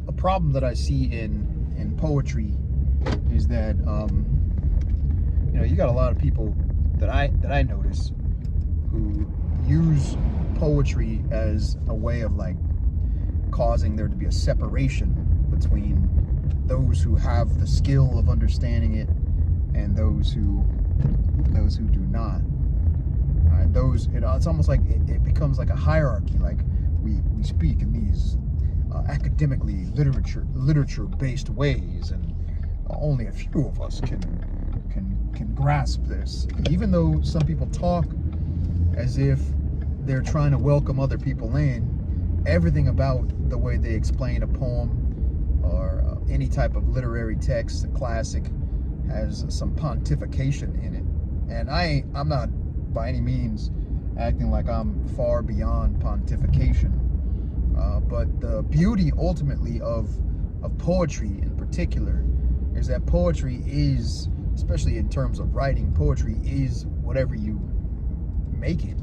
a problem that I see in poetry is that you got a lot of people that I notice who use poetry as a way of like causing there to be a separation between those who have the skill of understanding it and those who do not. It's almost like it becomes like a hierarchy. Like we speak in these academically literature-based ways, and only a few of us can grasp this. Even though some people talk as if they're trying to welcome other people in, everything about the way they explain a poem or any type of literary text, a classic, has some pontification in it. And I'm not by any means acting like I'm far beyond pontification. But the beauty ultimately of poetry in particular is that poetry is, especially in terms of writing, poetry is whatever you make it,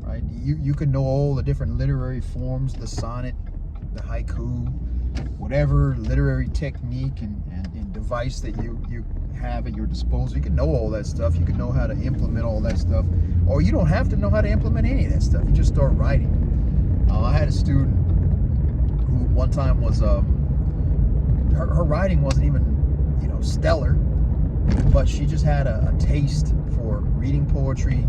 right? You can know all the different literary forms, the sonnet, the haiku, whatever literary technique and device that you have at your disposal. You can know all that stuff. You can know how to implement all that stuff, or you don't have to know how to implement any of that stuff. You just start writing. I had a student who one time was her writing wasn't even stellar, but she just had a taste for reading poetry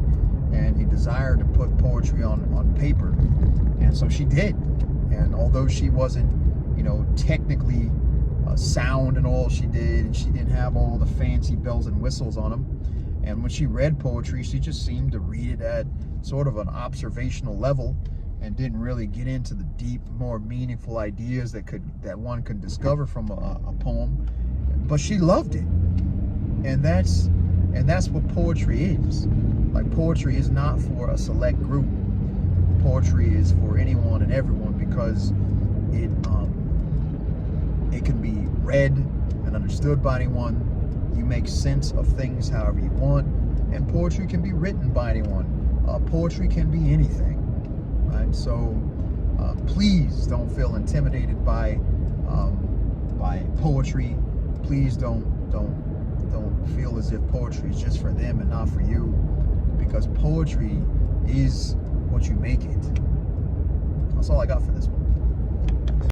and a desire to put poetry on paper, and so she did. And although she wasn't technically sound in all she did, and she didn't have all the fancy bells and whistles on them, and when she read poetry, she just seemed to read it at sort of an observational level and didn't really get into the deep, more meaningful ideas that one could discover from a poem. But she loved it. And that's what poetry is. Like, poetry is not for a select group. Poetry is for anyone and everyone, because it can be read and understood by anyone. You make sense of things however you want, and poetry can be written by anyone. Poetry can be anything, right? So please don't feel intimidated by poetry. Please don't feel as if poetry is just for them and not for you, because poetry is what you make it. That's all I got for this one.